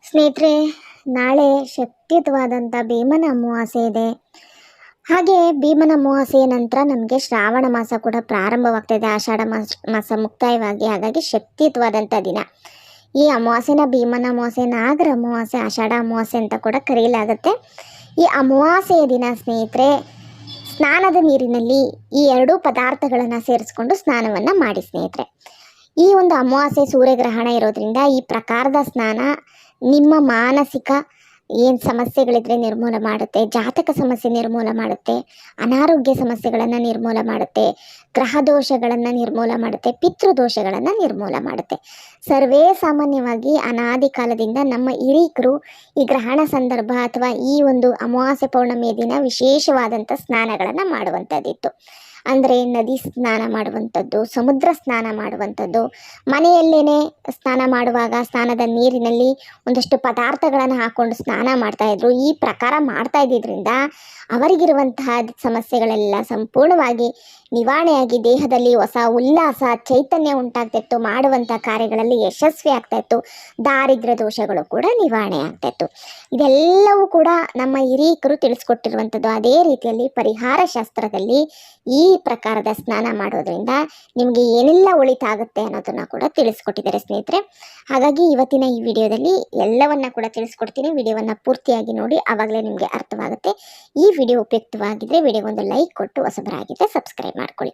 ಸ್ನೇಹಿತರೆ, ನಾಳೆ ಶಕ್ತಿಯುತವಾದಂಥ ಭೀಮನ ಅಮಾವಾಸ್ಯೆ ಇದೆ. ಹಾಗೆ ಭೀಮನ ಅಮಾವಾಸ್ಯೆಯ ನಂತರ ನಮಗೆ ಶ್ರಾವಣ ಮಾಸ ಕೂಡ ಪ್ರಾರಂಭವಾಗ್ತಾಯಿದೆ. ಆಷಾಢ ಮಾಸ ಮುಕ್ತಾಯವಾಗಿ, ಹಾಗಾಗಿ ಶಕ್ತಿಯುತವಾದಂಥ ದಿನ ಈ ಅಮಾವಾಸ್ಯೆನ ಭೀಮನ ಅಮಾವಾಸ್ಯೆ, ನಾಗರ ಅಮಾವಾಸ್ಯೆ, ಆಷಾಢ ಅಮಾವಾಸ್ಯೆ ಅಂತ ಕೂಡ ಕರೆಯಲಾಗುತ್ತೆ. ಈ ಅಮಾವಾಸ್ಯೆಯ ದಿನ ಸ್ನೇಹಿತರೆ, ಸ್ನಾನದ ನೀರಿನಲ್ಲಿ ಈ ಎರಡೂ ಪದಾರ್ಥಗಳನ್ನು ಸೇರಿಸ್ಕೊಂಡು ಸ್ನಾನವನ್ನು ಮಾಡಿ ಸ್ನೇಹಿತರೆ. ಈ ಒಂದು ಅಮಾವಾಸ್ಯೆ ಸೂರ್ಯಗ್ರಹಣ ಇರೋದ್ರಿಂದ ಈ ಪ್ರಕಾರದ ಸ್ನಾನ ನಿಮ್ಮ ಮಾನಸಿಕ ಏನು ಸಮಸ್ಯೆಗಳಿದ್ರೆ ನಿರ್ಮೂಲ ಮಾಡುತ್ತೆ, ಜಾತಕ ಸಮಸ್ಯೆ ನಿರ್ಮೂಲ ಮಾಡುತ್ತೆ, ಅನಾರೋಗ್ಯ ಸಮಸ್ಯೆಗಳನ್ನು ನಿರ್ಮೂಲ ಮಾಡುತ್ತೆ, ಗ್ರಹ ದೋಷಗಳನ್ನು ನಿರ್ಮೂಲ ಮಾಡುತ್ತೆ, ಪಿತೃದೋಷಗಳನ್ನು ನಿರ್ಮೂಲ ಮಾಡುತ್ತೆ. ಸರ್ವೇ ಸಾಮಾನ್ಯವಾಗಿ ಅನಾದಿ ಕಾಲದಿಂದ ನಮ್ಮ ಹಿರೀಕರು ಈ ಗ್ರಹಣ ಸಂದರ್ಭ ಅಥವಾ ಈ ಒಂದು ಅಮಾವಾಸ್ಯೆ ಪೌರ್ಣಮಿಯ ದಿನ ವಿಶೇಷವಾದಂಥ ಸ್ನಾನಗಳನ್ನು ಮಾಡುವಂಥದ್ದಿತ್ತು. ಅಂದರೆ ನದಿ ಸ್ನಾನ ಮಾಡುವಂಥದ್ದು, ಸಮುದ್ರ ಸ್ನಾನ ಮಾಡುವಂಥದ್ದು, ಮನೆಯಲ್ಲೇ ಸ್ನಾನ ಮಾಡುವಾಗ ಸ್ನಾನದ ನೀರಿನಲ್ಲಿ ಒಂದಷ್ಟು ಪದಾರ್ಥಗಳನ್ನು ಹಾಕ್ಕೊಂಡು ಸ್ನಾನ ಮಾಡ್ತಾಯಿದ್ರು. ಈ ಪ್ರಕಾರ ಮಾಡ್ತಾ ಇದ್ದಿದ್ದರಿಂದ ಅವರಿಗಿರುವಂತಹ ಸಮಸ್ಯೆಗಳೆಲ್ಲ ಸಂಪೂರ್ಣವಾಗಿ ನಿವಾರಣೆಯಾಗಿ ದೇಹದಲ್ಲಿ ಹೊಸ ಉಲ್ಲಾಸ, ಚೈತನ್ಯ ಉಂಟಾಗ್ತಾಯಿತ್ತು. ಮಾಡುವಂಥ ಕಾರ್ಯಗಳಲ್ಲಿ ಯಶಸ್ವಿ ಆಗ್ತಾಯಿತ್ತು. ದಾರಿದ್ರ್ಯ ದೋಷಗಳು ಕೂಡ ನಿವಾರಣೆ ಆಗ್ತಾಯಿತ್ತು. ಇದೆಲ್ಲವೂ ಕೂಡ ನಮ್ಮ ಹಿರೀಕರು ತಿಳಿಸ್ಕೊಟ್ಟಿರುವಂಥದ್ದು. ಅದೇ ರೀತಿಯಲ್ಲಿ ಪರಿಹಾರ ಶಾಸ್ತ್ರದಲ್ಲಿ ಈ ಪ್ರಕಾರದ ಸ್ನಾನ ಮಾಡೋದ್ರಿಂದ ನಿಮಗೆ ಏನೆಲ್ಲ ಒಳಿತಾಗುತ್ತೆ ಅನ್ನೋದನ್ನು ಕೂಡ ತಿಳಿಸ್ಕೊಟ್ಟಿದ್ದಾರೆ ಸ್ನೇಹಿತರೆ. ಹಾಗಾಗಿ ಇವತ್ತಿನ ಈ ವಿಡಿಯೋದಲ್ಲಿ ಎಲ್ಲವನ್ನ ಕೂಡ ತಿಳಿಸ್ಕೊಡ್ತೀನಿ. ವಿಡಿಯೋವನ್ನು ಪೂರ್ತಿಯಾಗಿ ನೋಡಿ, ಆವಾಗಲೇ ನಿಮಗೆ ಅರ್ಥವಾಗುತ್ತೆ. ಈ ವಿಡಿಯೋ ಉಪಯುಕ್ತವಾಗಿದ್ದರೆ ವಿಡಿಯೋಗೊಂದು ಲೈಕ್ ಕೊಟ್ಟು, ಹೊಸಬರಾಗಿದ್ದರೆ ಸಬ್ಸ್ಕ್ರೈಬ್ ಮಾಡ್ಕೊಳ್ಳಿ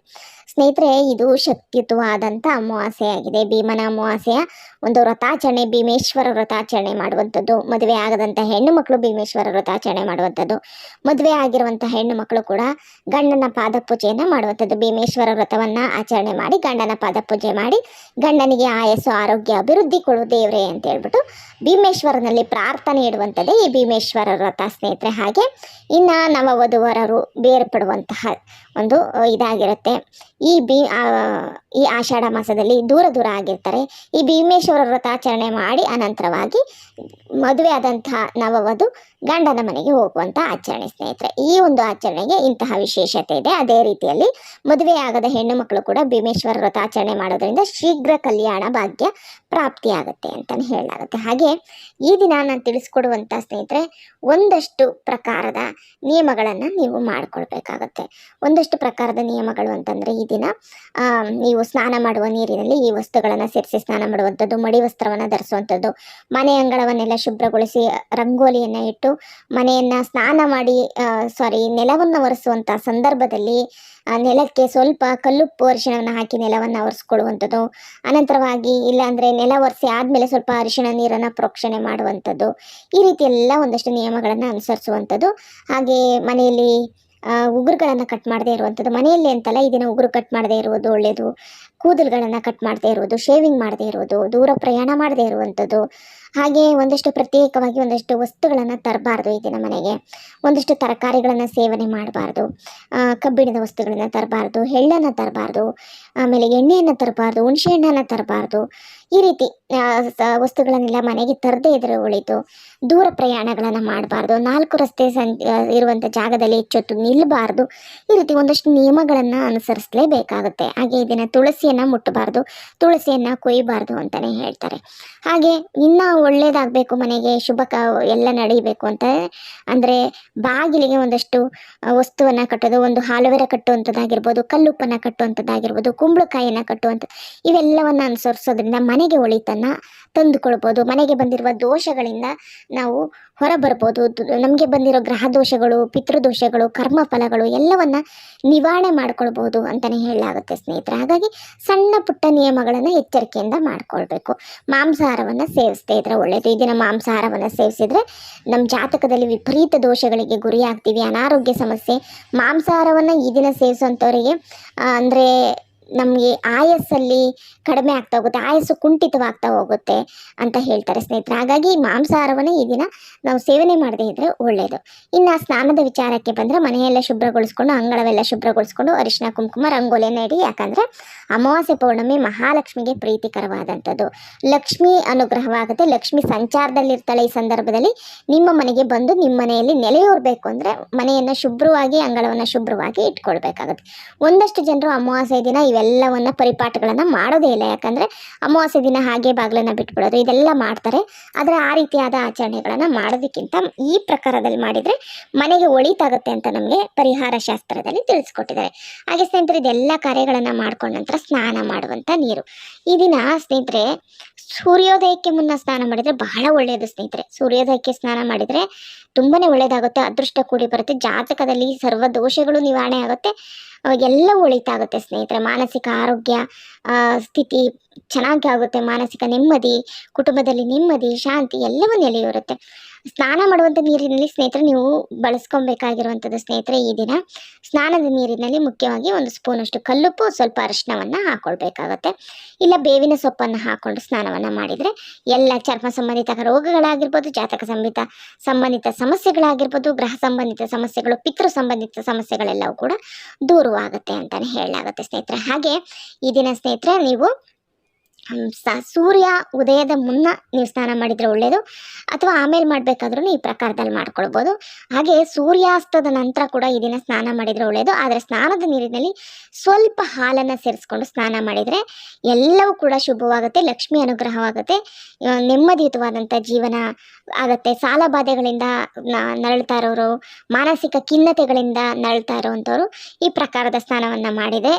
ಸ್ನೇಹಿತರೆ. ಇದು ಶಕ್ತಿಯುತವಾದಂಥ ಅಮಾವಾಸ್ಯೆ ಆಗಿದೆ. ಭೀಮನ ಅಮಾವಾಸ್ಯೆಯ ಒಂದು ವ್ರತಾಚರಣೆ, ಭೀಮೇಶ್ವರ ವ್ರತಾಚರಣೆ ಮಾಡುವಂಥದ್ದು. ಮದುವೆ ಆಗದಂಥ ಹೆಣ್ಣು ಮಕ್ಕಳು ಭೀಮೇಶ್ವರ ವ್ರತಾಚರಣೆ ಮಾಡುವಂಥದ್ದು. ಮದುವೆ ಆಗಿರುವಂಥ ಹೆಣ್ಣು ಮಕ್ಕಳು ಕೂಡ ಗಂಡನ ಪಾದ ಪೂಜೆಯನ್ನು ಮಾಡುವಂಥದ್ದು. ಭೀಮೇಶ್ವರ ವ್ರತವನ್ನು ಆಚರಣೆ ಮಾಡಿ ಗಂಡನ ಪಾದ ಪೂಜೆ ಮಾಡಿ ಗಂಡನಿಗೆ ಆಯಸ್ಸು, ಆರೋಗ್ಯ, ಅಭಿವೃದ್ಧಿ ಕೊಡು ದೇವರೇ ಅಂತ ಹೇಳ್ಬಿಟ್ಟು ಭೀಮೇಶ್ವರನಲ್ಲಿ ಪ್ರಾರ್ಥನೆ ಇಡುವಂಥದ್ದೇ ಈ ಭೀಮೇಶ್ವರ ವ್ರತ ಸ್ನೇಹಿತರೆ. ಹಾಗೆ ಇನ್ನು ನವವಧುವರರು ಬೇರ್ಪಡುವಂತಹ ಒಂದು ಇದಾಗಿರುತ್ತೆ. ಈ ಆಷಾಢ ಮಾಸದಲ್ಲಿ ದೂರ ಆಗಿರ್ತಾರೆ. ಈ ಭೀಮೇಶ್ವರ ವ್ರತಾಚರಣೆ ಮಾಡಿ ಅನಂತರವಾಗಿ ಮದುವೆ ಆದಂತಹ ನವವಧು ಗಂಡನ ಮನೆಗೆ ಹೋಗುವಂಥ ಆಚರಣೆ ಸ್ನೇಹಿತರೆ. ಈ ಒಂದು ಆಚರಣೆಗೆ ಇಂತಹ ವಿಶೇಷತೆ ಇದೆ. ಅದೇ ರೀತಿಯಲ್ಲಿ ಮದುವೆ ಆಗದ ಹೆಣ್ಣು ಮಕ್ಕಳು ಕೂಡ ಭೀಮೇಶ್ವರ ವ್ರತಾಚರಣೆ ಮಾಡೋದ್ರಿಂದ ಶೀಘ್ರ ಕಲ್ಯಾಣ ಭಾಗ್ಯ ಪ್ರಾಪ್ತಿಯಾಗುತ್ತೆ ಅಂತಲೇ ಹೇಳಲಾಗುತ್ತೆ. ಹಾಗೆ ಈ ದಿನ ನಾನು ತಿಳಿಸ್ಕೊಡುವಂಥ ಸ್ನೇಹಿತರೆ ಒಂದಷ್ಟು ಪ್ರಕಾರದ ನಿಯಮಗಳನ್ನು ನೀವು ಮಾಡಿಕೊಳ್ಬೇಕಾಗತ್ತೆ. ಒಂದಷ್ಟು ಪ್ರಕಾರದ ನಿಯಮಗಳು ಅಂತಂದರೆ, ಈ ದಿನ ನೀವು ಸ್ನಾನ ಮಾಡುವ ನೀರಿನಲ್ಲಿ ಈ ವಸ್ತುಗಳನ್ನು ಸೇರಿಸಿ ಸ್ನಾನ ಮಾಡುವಂಥದ್ದು, ಮಡಿ ವಸ್ತ್ರವನ್ನು ಧರಿಸುವಂಥದ್ದು, ಮನೆ ಅಂಗಳವನ್ನೆಲ್ಲ ಶುಭ್ರಗೊಳಿಸಿ ರಂಗೋಲಿಯನ್ನು ಇಟ್ಟು ಮನೆಯನ್ನು ಸ್ನಾನ ಮಾಡಿ ನೆಲವನ್ನು ಒರೆಸುವಂಥ ಸಂದರ್ಭದಲ್ಲಿ ನೆಲಕ್ಕೆ ಸ್ವಲ್ಪ ಕಲ್ಲುಪ್ಪು ಅರಿಶಿಣವನ್ನು ಹಾಕಿ ನೆಲವನ್ನು ಒರೆಸ್ಕೊಳ್ಳುವಂಥದ್ದು. ಅನಂತರವಾಗಿ ಇಲ್ಲಾಂದರೆ ನೆಲ ಒರೆಸಿ ಆದಮೇಲೆ ಸ್ವಲ್ಪ ಅರಿಶಿಣ ನೀರನ್ನು ಪ್ರೋಕ್ಷಣೆ ಮಾಡುವಂಥದ್ದು. ಈ ರೀತಿ ಎಲ್ಲ ಒಂದಷ್ಟು ನಿಯಮಗಳನ್ನು ಅನುಸರಿಸುವಂಥದ್ದು. ಹಾಗೆ ಮನೆಯಲ್ಲಿ ಉಗುರುಗಳನ್ನು ಕಟ್ ಮಾಡದೇ ಇರುವಂಥದ್ದು. ಮನೆಯಲ್ಲಿ ಅಂತಲ್ಲ, ಇದನ್ನು ಉಗುರು ಕಟ್ ಮಾಡದೇ ಇರುವುದು ಒಳ್ಳೆಯದು. ಕೂದಲುಗಳನ್ನು ಕಟ್ ಮಾಡದೇ ಇರುವುದು, ಶೇವಿಂಗ್ ಮಾಡದೇ ಇರುವುದು, ದೂರ ಪ್ರಯಾಣ ಮಾಡದೇ ಇರುವಂಥದ್ದು. ಹಾಗೆ ಒಂದಷ್ಟು ಪ್ರತ್ಯೇಕವಾಗಿ ಒಂದಷ್ಟು ವಸ್ತುಗಳನ್ನು ತರಬಾರ್ದು ಈ ದಿನ ಮನೆಗೆ. ಒಂದಷ್ಟು ತರಕಾರಿಗಳನ್ನು ಸೇವನೆ ಮಾಡಬಾರ್ದು, ಕಬ್ಬಿಣದ ವಸ್ತುಗಳನ್ನು ತರಬಾರ್ದು, ಎಳ್ಳನ್ನು ತರಬಾರ್ದು, ಆಮೇಲೆ ಎಣ್ಣೆಯನ್ನು ತರಬಾರ್ದು, ಹುಣಸೆಹಣ್ಣನ್ನು ತರಬಾರ್ದು. ಈ ರೀತಿ ವಸ್ತುಗಳನ್ನೆಲ್ಲ ಮನೆಗೆ ತರದೇ ಇದ್ರೆ ಒಳಿತು. ದೂರ ಪ್ರಯಾಣಗಳನ್ನು ಮಾಡಬಾರ್ದು. 4 ರಸ್ತೆ ಇರುವಂಥ ಜಾಗದಲ್ಲಿ ಹೆಚ್ಚೊತ್ತು ನಿಲ್ಲಬಾರ್ದು. ಈ ರೀತಿ ಒಂದಷ್ಟು ನಿಯಮಗಳನ್ನು ಅನುಸರಿಸಲೇಬೇಕಾಗುತ್ತೆ. ಹಾಗೆ ಇದನ್ನು ತುಳಸಿಯನ್ನು ಮುಟ್ಟಬಾರ್ದು, ತುಳಸಿಯನ್ನು ಕೊಯ್ಯಬಾರ್ದು ಅಂತಲೇ ಹೇಳ್ತಾರೆ. ಹಾಗೆ ಇನ್ನೂ ಒಳ್ಳೆಯದಾಗಬೇಕು, ಮನೆಗೆ ಎಲ್ಲ ನಡೀಬೇಕು ಅಂತ ಅಂದರೆ ಬಾಗಿಲಿಗೆ ಒಂದಷ್ಟು ವಸ್ತುವನ್ನು ಕಟ್ಟೋದು. ಒಂದು ಹಾಲುವೆರ ಕಟ್ಟುವಂಥದ್ದಾಗಿರ್ಬೋದು, ಕಲ್ಲುಪ್ಪನ್ನು ಕಟ್ಟುವಂಥದ್ದಾಗಿರ್ಬೋದು, ಕುಂಬಳಕಾಯಿಯನ್ನು ಕಟ್ಟುವಂಥದ್ದು. ಇವೆಲ್ಲವನ್ನು ಅನುಸರಿಸೋದ್ರಿಂದ ಮನೆಗೆ ಒಳಿತನ್ನು ತಂದುಕೊಳ್ಬೋದು. ಮನೆಗೆ ಬಂದಿರುವ ದೋಷಗಳಿಂದ ನಾವು ಹೊರಬರ್ಬೋದು. ನಮಗೆ ಬಂದಿರೋ ಗ್ರಹ ದೋಷಗಳು, ಪಿತೃದೋಷಗಳು, ಕರ್ಮ ಫಲಗಳು ಎಲ್ಲವನ್ನು ನಿವಾರಣೆ ಮಾಡ್ಕೊಳ್ಬೋದು ಅಂತಲೇ ಹೇಳಲಾಗುತ್ತೆ ಸ್ನೇಹಿತರೆ. ಹಾಗಾಗಿ ಸಣ್ಣ ಪುಟ್ಟ ನಿಯಮಗಳನ್ನು ಎಚ್ಚರಿಕೆಯಿಂದ ಮಾಡ್ಕೊಳ್ಬೇಕು. ಮಾಂಸಾಹಾರವನ್ನು ಸೇವಿಸದೇ ಇದ್ರೆ ಒಳ್ಳೆಯದು. ಈ ದಿನ ಮಾಂಸಾಹಾರವನ್ನು ಸೇವಿಸಿದರೆ ನಮ್ಮ ಜಾತಕದಲ್ಲಿ ವಿಪರೀತ ದೋಷಗಳಿಗೆ ಗುರಿಯಾಗ್ತೀವಿ. ಅನಾರೋಗ್ಯ ಸಮಸ್ಯೆ. ಮಾಂಸಾಹಾರವನ್ನು ಈ ದಿನ ಸೇವಿಸುವಂಥವರಿಗೆ ಅಂದರೆ ನಮಗೆ ಆಯಸ್ಸಲ್ಲಿ ಕಡಿಮೆ ಆಗ್ತಾ ಹೋಗುತ್ತೆ, ಆಯಸ್ಸು ಕುಂಠಿತವಾಗ್ತಾ ಹೋಗುತ್ತೆ ಅಂತ ಹೇಳ್ತಾರೆ ಸ್ನೇಹಿತರೆ. ಹಾಗಾಗಿ ಮಾಂಸಾಹಾರವನ್ನು ಈ ದಿನ ನಾವು ಸೇವನೆ ಮಾಡದೇ ಇದ್ದರೆ ಒಳ್ಳೆಯದು. ಇನ್ನು ಸ್ನಾನದ ವಿಚಾರಕ್ಕೆ ಬಂದರೆ, ಮನೆಯೆಲ್ಲ ಶುಭ್ರಗೊಳಿಸ್ಕೊಂಡು, ಅಂಗಳವೆಲ್ಲ ಶುಭ್ರಗೊಳಿಸ್ಕೊಂಡು ಅರಿಶಿನ ಕುಂಕುಮ ರಂಗೋಲಿಯನ್ನು ಇಡಿ. ಯಾಕಂದರೆ ಅಮಾವಾಸ್ಯೆ ಪೌರ್ಣಮಿ ಮಹಾಲಕ್ಷ್ಮಿಗೆ ಪ್ರೀತಿಕರವಾದಂಥದ್ದು. ಲಕ್ಷ್ಮಿ ಅನುಗ್ರಹವಾಗುತ್ತೆ. ಲಕ್ಷ್ಮಿ ಸಂಚಾರದಲ್ಲಿರ್ತಾಳೆ. ಈ ಸಂದರ್ಭದಲ್ಲಿ ನಿಮ್ಮ ಮನೆಗೆ ಬಂದು ನಿಮ್ಮ ಮನೆಯಲ್ಲಿ ನೆಲೆಯೂರಬೇಕು ಅಂದರೆ ಮನೆಯನ್ನು ಶುಭ್ರವಾಗಿ, ಅಂಗಳವನ್ನು ಶುಭ್ರವಾಗಿ ಇಟ್ಕೊಳ್ಬೇಕಾಗುತ್ತೆ. ಒಂದಷ್ಟು ಜನರು ಅಮಾವಾಸ್ಯೆ ದಿನ ಇವೆಲ್ಲವನ್ನ ಪರಿಪಾಠಗಳನ್ನು ಮಾಡೋದೇ ಇಲ್ಲ. ಯಾಕಂದರೆ ಅಮಾವಾಸ್ಯೆ ದಿನ ಹಾಗೆ ಬಾಗಿಲನ್ನು ಬಿಟ್ಬಿಡೋದು ಇದೆಲ್ಲ ಮಾಡ್ತಾರೆ. ಆದರೆ ಆ ರೀತಿಯಾದ ಆಚರಣೆಗಳನ್ನು ಮಾಡೋದಕ್ಕಿಂತ ಈ ಪ್ರಕಾರದಲ್ಲಿ ಮಾಡಿದರೆ ಮನೆಗೆ ಒಳಿತಾಗುತ್ತೆ ಅಂತ ನಮಗೆ ಪರಿಹಾರ ಶಾಸ್ತ್ರದಲ್ಲಿ ತಿಳಿಸ್ಕೊಟ್ಟಿದ್ದಾರೆ. ಹಾಗೆ ಸ್ನೇಹಿತರೆ, ಇದೆಲ್ಲ ಕಾರ್ಯಗಳನ್ನು ಮಾಡ್ಕೊಂಡ ನಂತರ ಸ್ನಾನ ಮಾಡುವಂಥ ನೀರು. ಈ ದಿನ ಸ್ನೇಹಿತರೆ ಸೂರ್ಯೋದಯಕ್ಕೆ ಮುನ್ನ ಸ್ನಾನ ಮಾಡಿದರೆ ಬಹಳ ಒಳ್ಳೆಯದು ಸ್ನೇಹಿತರೆ. ಸೂರ್ಯೋದಯಕ್ಕೆ ಸ್ನಾನ ಮಾಡಿದರೆ ತುಂಬಾ ಒಳ್ಳೆಯದಾಗುತ್ತೆ, ಅದೃಷ್ಟ ಕೂಡಿ ಬರುತ್ತೆ, ಜಾತಕದಲ್ಲಿ ಸರ್ವ ದೋಷಗಳು ನಿವಾರಣೆ ಆಗುತ್ತೆ, ಎಲ್ಲ ಒಳಿತಾಗುತ್ತೆ ಸ್ನೇಹಿತರೆ. ಮಾನಸಿಕ ಆರೋಗ್ಯ ಸ್ಥಿತಿ ಚೆನ್ನಾಗಿ ಆಗುತ್ತೆ, ಮಾನಸಿಕ ನೆಮ್ಮದಿ, ಕುಟುಂಬದಲ್ಲಿ ನೆಮ್ಮದಿ, ಶಾಂತಿ ಎಲ್ಲವೂ ನೆಲೆಯೂರುತ್ತೆ. ಸ್ನಾನ ಮಾಡುವಂಥ ನೀರಿನಲ್ಲಿ ಸ್ನೇಹಿತರೆ ನೀವು ಬಳಸ್ಕೊಬೇಕಾಗಿರುವಂಥದ್ದು ಸ್ನೇಹಿತರೆ, ಈ ದಿನ ಸ್ನಾನದ ನೀರಿನಲ್ಲಿ ಮುಖ್ಯವಾಗಿ 1 ಸ್ಪೂನಷ್ಟು ಕಲ್ಲುಪ್ಪು, ಸ್ವಲ್ಪ ಅರಿಶಿನವನ್ನು ಹಾಕ್ಕೊಳ್ಬೇಕಾಗತ್ತೆ. ಇಲ್ಲ ಬೇವಿನ ಸೊಪ್ಪನ್ನು ಹಾಕ್ಕೊಂಡು ಸ್ನಾನವನ್ನು ಮಾಡಿದರೆ ಎಲ್ಲ ಚರ್ಮ ಸಂಬಂಧಿತ ರೋಗಗಳಾಗಿರ್ಬೋದು, ಜಾತಕ ಸಂಬಂಧಿತ ಸಮಸ್ಯೆಗಳಾಗಿರ್ಬೋದು, ಗ್ರಹ ಸಂಬಂಧಿತ ಸಮಸ್ಯೆಗಳು, ಪಿತೃ ಸಂಬಂಧಿತ ಸಮಸ್ಯೆಗಳೆಲ್ಲವೂ ಕೂಡ ದೂರವಾಗುತ್ತೆ ಅಂತಲೇ ಹೇಳಲಾಗುತ್ತೆ ಸ್ನೇಹಿತರೆ. ಹಾಗೆ ಈ ದಿನ ಸ್ನೇಹಿತರೆ ನೀವು ಸೂರ್ಯ ಉದಯದ ಮುನ್ನ ನೀವು ಸ್ನಾನ ಮಾಡಿದರೆ ಒಳ್ಳೆಯದು, ಅಥವಾ ಆಮೇಲೆ ಮಾಡಬೇಕಾದ್ರೂ ಈ ಪ್ರಕಾರದಲ್ಲಿ ಮಾಡ್ಕೊಳ್ಬೋದು. ಹಾಗೆ ಸೂರ್ಯಾಸ್ತದ ನಂತರ ಕೂಡ ಈ ದಿನ ಸ್ನಾನ ಮಾಡಿದರೆ ಒಳ್ಳೆಯದು. ಆದರೆ ಸ್ನಾನದ ನೀರಿನಲ್ಲಿ ಸ್ವಲ್ಪ ಹಾಲನ್ನು ಸೇರಿಸ್ಕೊಂಡು ಸ್ನಾನ ಮಾಡಿದರೆ ಎಲ್ಲವೂ ಕೂಡ ಶುಭವಾಗುತ್ತೆ, ಲಕ್ಷ್ಮಿ ಅನುಗ್ರಹವಾಗುತ್ತೆ, ನೆಮ್ಮದಿಯುತವಾದಂಥ ಜೀವನ ಆಗುತ್ತೆ. ಸಾಲ ಬಾಧೆಗಳಿಂದ ನರಳ್ತಾ ಇರೋರು, ಮಾನಸಿಕ ಖಿನ್ನತೆಗಳಿಂದ ನರಳ್ತಾ ಇರೋವಂಥವ್ರು ಈ ಪ್ರಕಾರದ ಸ್ನಾನವನ್ನು ಮಾಡಿದರೆ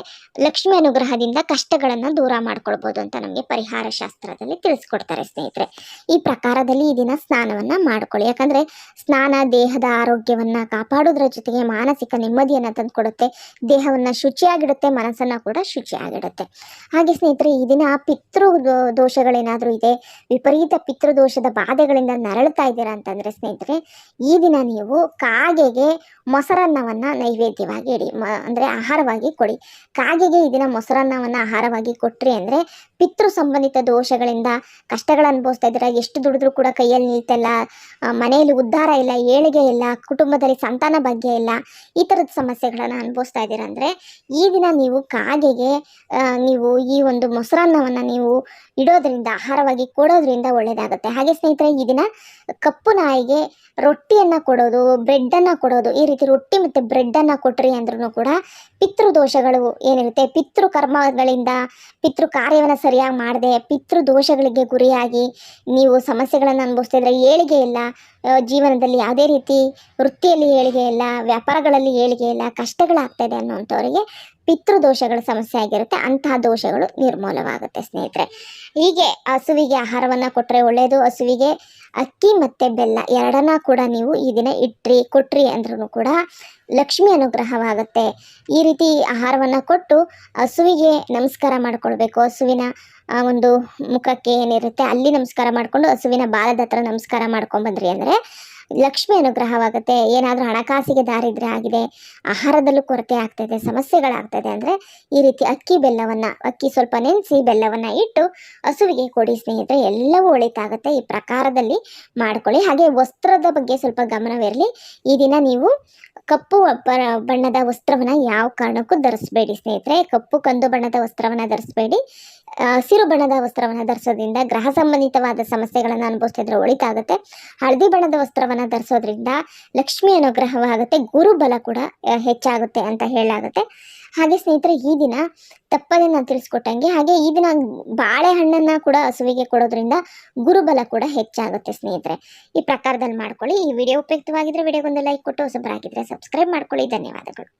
ಲಕ್ಷ್ಮಿ ಅನುಗ್ರಹದಿಂದ ಕಷ್ಟಗಳನ್ನು ದೂರ ಮಾಡ್ಕೊಳ್ಬೋದು ಅಂತ ನಮಗೆ ಪರಿಹಾರ ಶಾಸ್ತ್ರದಲ್ಲಿ ತಿಳಿಸ್ಕೊಡ್ತಾರೆ ಸ್ನೇಹಿತರೆ. ಈ ಪ್ರಕಾರದಲ್ಲಿ ಈ ದಿನ ಸ್ನಾನವನ್ನು ಮಾಡ್ಕೊಳ್ಳಿ. ಯಾಕಂದರೆ ಸ್ನಾನ ದೇಹದ ಆರೋಗ್ಯವನ್ನು ಕಾಪಾಡೋದ್ರ ಜೊತೆಗೆ ಮಾನಸಿಕ ನೆಮ್ಮದಿಯನ್ನು ತಂದುಕೊಡುತ್ತೆ, ದೇಹವನ್ನು ಶುಚಿಯಾಗಿಡುತ್ತೆ, ಮನಸ್ಸನ್ನು ಕೂಡ ಶುಚಿಯಾಗಿಡುತ್ತೆ. ಹಾಗೆ ಸ್ನೇಹಿತರೆ, ಈ ದಿನ ಪಿತೃ ದೋಷಗಳೇನಾದರೂ ಇದೆ, ವಿಪರೀತ ಪಿತೃದೋಷದ ಬಾಧೆಗಳಿಂದ ನರಳ್ತಾ ಇದ್ದೀರಾ ಅಂತಂದರೆ ಸ್ನೇಹಿತರೆ, ಈ ದಿನ ನೀವು ಕಾಗೆಗೆ ಮೊಸರನ್ನವನ್ನು ನೈವೇದ್ಯವಾಗಿ ಇಡಿ, ಅಂದರೆ ಆಹಾರವಾಗಿ ಕೊಡಿ. ಕಾಗೆಗೆ ಈ ದಿನ ಮೊಸರನ್ನವನ್ನು ಆಹಾರವಾಗಿ ಕೊಟ್ರಿ ಅಂದರೆ ಪಿತೃ ಸಂಬಂಧಿತ ದೋಷಗಳಿಂದ ಕಷ್ಟಗಳು ಅನುಭವಿಸ್ತಾ ಇದ್ದೀರಾ, ಎಷ್ಟು ದುಡಿದ್ರೂ ಕೂಡ ಕೈಯಲ್ಲಿ ನಿಲ್ತಿಲ್ಲ, ಮನೆಯಲ್ಲಿ ಉದ್ಧಾರ ಇಲ್ಲ, ಏಳಿಗೆ ಇಲ್ಲ, ಕುಟುಂಬದಲ್ಲಿ ಸಂತಾನ ಭಾಗ್ಯ ಇಲ್ಲ, ಈ ಥರದ ಸಮಸ್ಯೆಗಳನ್ನು ಅನುಭವಿಸ್ತಾ ಇದ್ದೀರಾ ಅಂದರೆ ಈ ದಿನ ನೀವು ಕಾಗೆಗೆ ನೀವು ಈ ಒಂದು ಮೊಸರನ್ನವನ್ನು ನೀವು ಇಡೋದ್ರಿಂದ, ಆಹಾರವಾಗಿ ಕೊಡೋದ್ರಿಂದ ಒಳ್ಳೆಯದಾಗುತ್ತೆ. ಹಾಗೆ ಸ್ನೇಹಿತರೆ, ಈ ದಿನ ಕಪ್ಪು ನಾಯಿಗೆ ರೊಟ್ಟಿಯನ್ನು ಕೊಡೋದು, ಬ್ರೆಡ್ಡನ್ನು ಕೊಡೋದು, ಈ ರೀತಿ ರೊಟ್ಟಿ ಮತ್ತು ಬ್ರೆಡ್ಡನ್ನು ಕೊಟ್ರಿ ಅಂದ್ರೂ ಕೂಡ ಪಿತೃದೋಷಗಳು ಏನಿರುತ್ತೆ, ಪಿತೃ ಕರ್ಮಗಳಿಂದ ಪಿತೃ ಕಾರ್ಯವನ್ನು ಸರಿಯಾಗಿ ಮಾಡದೆ ಪಿತೃ ದೋಷಗಳಿಗೆ ಗುರಿಯಾಗಿ ನೀವು ಸಮಸ್ಯೆಗಳನ್ನು ಅನುಭವಿಸ್ತಿದ್ರೆ, ಏಳಿಗೆ ಇಲ್ಲ, ಜೀವನದಲ್ಲಿ ಯಾವುದೇ ರೀತಿ ವೃತ್ತಿಯಲ್ಲಿ ಏಳಿಗೆ ಇಲ್ಲ, ವ್ಯಾಪಾರಗಳಲ್ಲಿ ಏಳಿಗೆ ಇಲ್ಲ, ಕಷ್ಟಗಳಾಗ್ತಾಯಿದೆ ಅನ್ನೋಂಥವರಿಗೆ ಪಿತೃದೋಷಗಳ ಸಮಸ್ಯೆ ಆಗಿರುತ್ತೆ, ಅಂತಹ ದೋಷಗಳು ನಿರ್ಮೂಲವಾಗುತ್ತೆ ಸ್ನೇಹಿತರೆ. ಹೀಗೆ ಹಸುವಿಗೆ ಆಹಾರವನ್ನು ಕೊಟ್ಟರೆ ಒಳ್ಳೆಯದು. ಹಸುವಿಗೆ ಅಕ್ಕಿ ಮತ್ತು ಬೆಲ್ಲ ಎರಡನ್ನ ಕೂಡ ನೀವು ಈ ದಿನ ಕೊಟ್ರಿ ಅಂದ್ರೂ ಕೂಡ ಲಕ್ಷ್ಮಿ ಅನುಗ್ರಹವಾಗುತ್ತೆ. ಈ ರೀತಿ ಆಹಾರವನ್ನು ಕೊಟ್ಟು ಹಸುವಿಗೆ ನಮಸ್ಕಾರ ಮಾಡ್ಕೊಳ್ಬೇಕು. ಹಸುವಿನ ಒಂದು ಮುಖಕ್ಕೆ ಏನಿರುತ್ತೆ ಅಲ್ಲಿ ನಮಸ್ಕಾರ ಮಾಡಿಕೊಂಡು ಹಸುವಿನ ಬಾಲದ ಹತ್ರ ನಮಸ್ಕಾರ ಮಾಡ್ಕೊಂಡ್ಬಂದ್ರಿ ಅಂದರೆ ಲಕ್ಷ್ಮಿ ಅನುಗ್ರಹವಾಗುತ್ತೆ. ಏನಾದರೂ ಹಣಕಾಸಿಗೆ ದಾರಿದ್ರ್ಯ ಆಗಿದೆ, ಆಹಾರದಲ್ಲೂ ಕೊರತೆ ಆಗ್ತಾಯಿದೆ, ಸಮಸ್ಯೆಗಳಾಗ್ತಾಯಿದೆ ಅಂದರೆ ಈ ರೀತಿ ಅಕ್ಕಿ ಸ್ವಲ್ಪ ನೆನೆಸಿ ಬೆಲ್ಲವನ್ನು ಇಟ್ಟು ಹಸುವಿಗೆ ಕೊಡಿ ಸ್ನೇಹಿತರೆ, ಎಲ್ಲವೂ ಒಳಿತಾಗುತ್ತೆ. ಈ ಪ್ರಕಾರದಲ್ಲಿ ಮಾಡ್ಕೊಳ್ಳಿ. ಹಾಗೆ ವಸ್ತ್ರದ ಬಗ್ಗೆ ಸ್ವಲ್ಪ ಗಮನವಿರಲಿ. ಈ ದಿನ ನೀವು ಕಪ್ಪು ಬಣ್ಣದ ವಸ್ತ್ರವನ್ನು ಯಾವ ಕಾರಣಕ್ಕೂ ಧರಿಸಬೇಡಿ ಸ್ನೇಹಿತರೆ. ಕಪ್ಪು ಕಂದು ಬಣ್ಣದ ವಸ್ತ್ರವನ್ನು ಧರಿಸಬೇಡಿ. ಹಸಿರು ಬಣ್ಣದ ವಸ್ತ್ರವನ್ನು ಧರಿಸೋದ್ರಿಂದ ಗ್ರಹ ಸಂಬಂಧಿತವಾದ ಸಮಸ್ಯೆಗಳನ್ನು ಅನುಭವಿಸ್ತಿದ್ರೆ ಒಳಿತಾಗುತ್ತೆ. ಹಳದಿ ಬಣ್ಣದ ವಸ್ತ್ರವನ್ನು ಧರಿಸೋದ್ರಿಂದ ಲಕ್ಷ್ಮಿ ಅನುಗ್ರಹವಾಗುತ್ತೆ, ಗುರುಬಲ ಕೂಡ ಹೆಚ್ಚಾಗುತ್ತೆ ಅಂತ ಹೇಳಾಗುತ್ತೆ. ಹಾಗೆ ಸ್ನೇಹಿತರೆ, ಈ ದಿನ ತಪ್ಪದೆ ನಾನು ತಿಳಿಸ್ಕೊಟ್ಟಂಗೆ ಹಾಗೆ ಈ ದಿನ ಬಾಳೆಹಣ್ಣನ್ನು ಕೂಡ ಹಸುವಿಗೆ ಕೊಡೋದ್ರಿಂದ ಗುರುಬಲ ಕೂಡ ಹೆಚ್ಚಾಗುತ್ತೆ ಸ್ನೇಹಿತರೆ. ಈ ಪ್ರಕಾರದಲ್ಲಿ ಮಾಡ್ಕೊಳ್ಳಿ. ಈ ವಿಡಿಯೋ ಉಪಯುಕ್ತವಾಗಿದ್ದರೆ ವಿಡಿಯೋಗೊಂದು ಲೈಕ್ ಕೊಟ್ಟು ಹೊಸಬರಾಗಿದ್ದರೆ ಸಬ್ಸ್ಕ್ರೈಬ್ ಮಾಡ್ಕೊಳ್ಳಿ. ಧನ್ಯವಾದಗಳು.